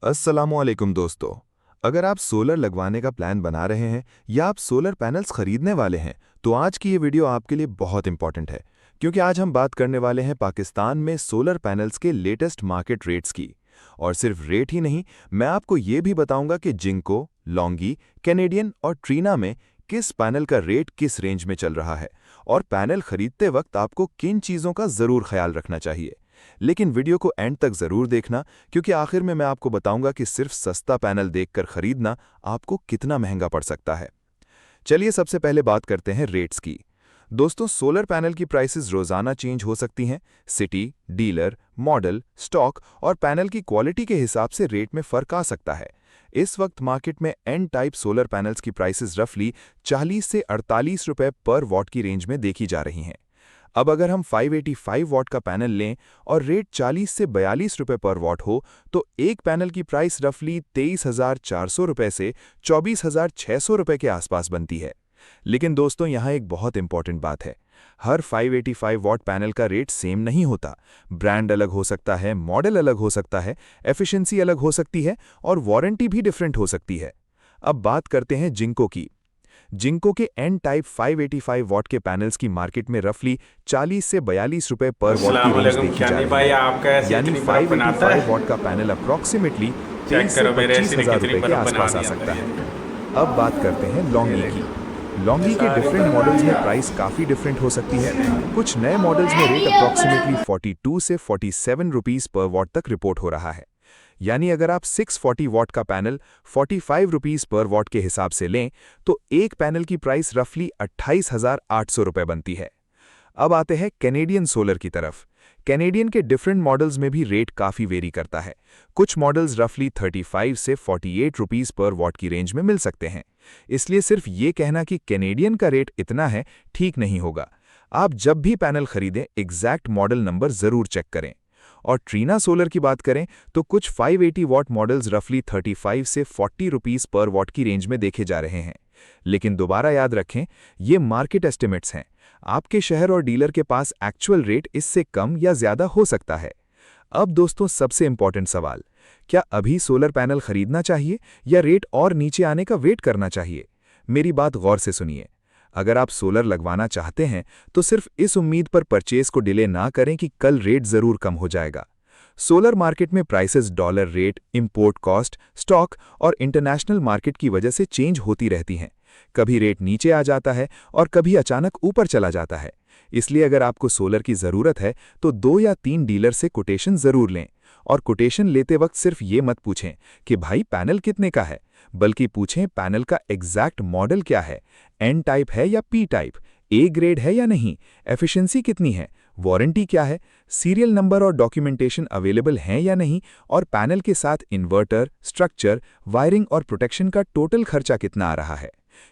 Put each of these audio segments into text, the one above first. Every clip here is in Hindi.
अस्सलामुअलैकुम दोस्तों। अगर आप सोलर लगवाने का प्लान बना रहे हैं या आप सोलर पैनल्स खरीदने वाले हैं तो आज की ये वीडियो आपके लिए बहुत इंपॉर्टेंट है, क्योंकि आज हम बात करने वाले हैं पाकिस्तान में सोलर पैनल्स के लेटेस्ट मार्केट रेट्स की। और सिर्फ रेट ही नहीं, मैं आपको ये भी बताऊंगा कि जिंको, लॉन्गी, कैनेडियन और ट्रीना में किस पैनल का रेट किस रेंज में चल रहा है और पैनल खरीदते वक्त आपको किन चीज़ों का ज़रूर ख्याल रखना चाहिए। लेकिन वीडियो को एंड तक ज़रूर देखना, क्योंकि आखिर में मैं आपको बताऊंगा कि सिर्फ सस्ता पैनल देखकर खरीदना आपको कितना महंगा पड़ सकता है। चलिए सबसे पहले बात करते हैं रेट्स की। दोस्तों, सोलर पैनल की प्राइसेस रोज़ाना चेंज हो सकती हैं। सिटी, डीलर, मॉडल, स्टॉक और पैनल की क्वालिटी के हिसाब से रेट में फ़र्क आ सकता है। इस वक्त मार्केट में एन टाइप सोलर पैनल्स की प्राइसेस रफली 40 से 48 रुपए पर वॉट की रेंज में देखी जा रही हैं। अब अगर हम 585 वॉट का पैनल लें और रेट 40 से 42 रुपए पर वॉट हो तो एक पैनल की प्राइस रफली 23,400 रुपए से 24,600 रुपए के आसपास बनती है। लेकिन दोस्तों, यहाँ एक बहुत इंपॉर्टेंट बात है। हर 585 वॉट पैनल का रेट सेम नहीं होता। ब्रांड अलग हो सकता है, मॉडल अलग हो सकता है, एफिशिएंसी अलग हो सकती है और वारंटी भी डिफरेंट हो सकती है। अब बात करते हैं जिंको की। जिंको के एन टाइप 585 वॉट के पैनल्स की मार्केट में रफली 40 से 42 रुपए पर वॉट की रेंज देखी जा रही है। यानी 585 वॉट का पैनल अप्रॉक्सीमेटली 23 से 25,000 रुपए के आसपास आ सकता है। अब बात करते हैं लॉन्गी की। लॉन्गी के डिफरेंट मॉडल्स में प्राइस काफ़ी डिफरेंट हो सकती है। कुछ नए मॉडल्स में रेट अप्रॉक्सीमेटली 42 से 47 रुपीस पर वॉट तक रिपोर्ट हो रहा है। यानी अगर आप 640 वॉट का पैनल 45 रुपीस पर वॉट के हिसाब से लें तो एक पैनल की प्राइस रफली 28,800 रुपए बनती है। अब आते हैं कैनेडियन सोलर की तरफ। कैनेडियन के डिफरेंट मॉडल्स में भी रेट काफ़ी वेरी करता है। कुछ मॉडल्स रफली 35 से 48 रुपीस पर वॉट की रेंज में मिल सकते हैं। इसलिए सिर्फ ये कहना कि कैनेडियन का रेट इतना है ठीक नहीं होगा। आप जब भी पैनल खरीदें एग्जैक्ट मॉडल नंबर ज़रूर चेक करें। और ट्रीना सोलर की बात करें तो कुछ 580 वॉट मॉडल्स रफली 35 से 40 रुपीस पर वॉट की रेंज में देखे जा रहे हैं। लेकिन दोबारा याद रखें, ये मार्केट एस्टिमेट्स हैं। आपके शहर और डीलर के पास एक्चुअल रेट इससे कम या ज़्यादा हो सकता है। अब दोस्तों, सबसे इंपॉर्टेंट सवाल, क्या अभी सोलर पैनल खरीदना चाहिए या रेट और नीचे आने का वेट करना चाहिए? मेरी बात गौर से सुनिए। अगर आप सोलर लगवाना चाहते हैं तो सिर्फ इस उम्मीद पर परचेज को डिले ना करें कि कल रेट ज़रूर कम हो जाएगा। सोलर मार्केट में prices dollar rate, import cost, stock और इंटरनेशनल मार्केट की वजह से चेंज होती रहती हैं। कभी रेट नीचे आ जाता है और कभी अचानक ऊपर चला जाता है। इसलिए अगर आपको सोलर की ज़रूरत है तो 2 या 3 डीलर से कोटेशन ज़रूर लें। और कोटेशन लेते वक्त सिर्फ ये मत पूछें कि भाई पैनल कितने का है, बल्कि पूछें पैनल का एग्जैक्ट मॉडल क्या है, एन टाइप है या पी टाइप, ए ग्रेड है या नहीं, एफिशिएंसी कितनी है, वारंटी क्या है, सीरियल नंबर और डॉक्यूमेंटेशन अवेलेबल हैं या नहीं, और पैनल के साथ इन्वर्टर, स्ट्रक्चर, वायरिंग और प्रोटेक्शन का टोटल खर्चा कितना आ रहा है।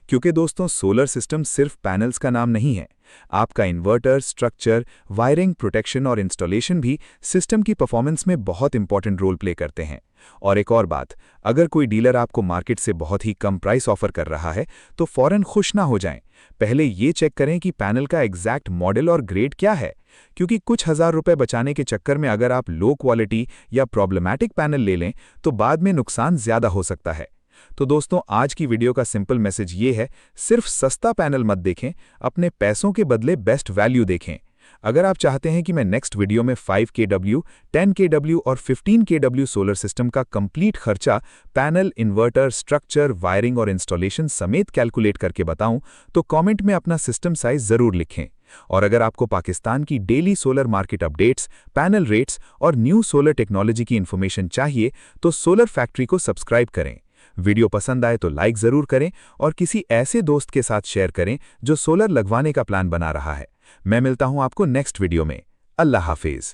क्योंकि दोस्तों, सोलर सिस्टम सिर्फ पैनल्स का नाम नहीं है। आपका इन्वर्टर, स्ट्रक्चर, वायरिंग, प्रोटेक्शन और इंस्टॉलेशन भी सिस्टम की परफॉर्मेंस में बहुत इंपॉर्टेंट रोल प्ले करते हैं। और एक और बात, अगर कोई डीलर आपको मार्केट से बहुत ही कम प्राइस ऑफर कर रहा है तो फौरन खुश ना हो जाएं। पहले ये चेक करें कि पैनल का एग्जैक्ट मॉडल और ग्रेड क्या है, क्योंकि कुछ हज़ार रुपए बचाने के चक्कर में अगर आप लो क्वालिटी या प्रॉब्लमैटिक पैनल ले लें तो बाद में नुकसान ज़्यादा हो सकता है। तो दोस्तों, आज की वीडियो का सिंपल मैसेज ये है, सिर्फ सस्ता पैनल मत देखें, अपने पैसों के बदले बेस्ट वैल्यू देखें। अगर आप चाहते हैं कि मैं नेक्स्ट वीडियो में 5 kW, 10 kW और 15 kW सोलर सिस्टम का कंप्लीट खर्चा पैनल, इन्वर्टर, स्ट्रक्चर, वायरिंग और इंस्टॉलेशन समेत कैलकुलेट करके बताऊं, तो कमेंट में अपना सिस्टम साइज ज़रूर लिखें। और अगर आपको पाकिस्तान की daily solar market updates, panel rates और न्यू सोलर टेक्नोलॉजी की इन्फॉर्मेशन चाहिए तो सोलर फैक्ट्री को सब्सक्राइब करें। वीडियो पसंद आए तो लाइक ज़रूर करें और किसी ऐसे दोस्त के साथ शेयर करें जो सोलर लगवाने का प्लान बना रहा है। मैं मिलता हूं आपको नेक्स्ट वीडियो में। अल्लाह हाफिज।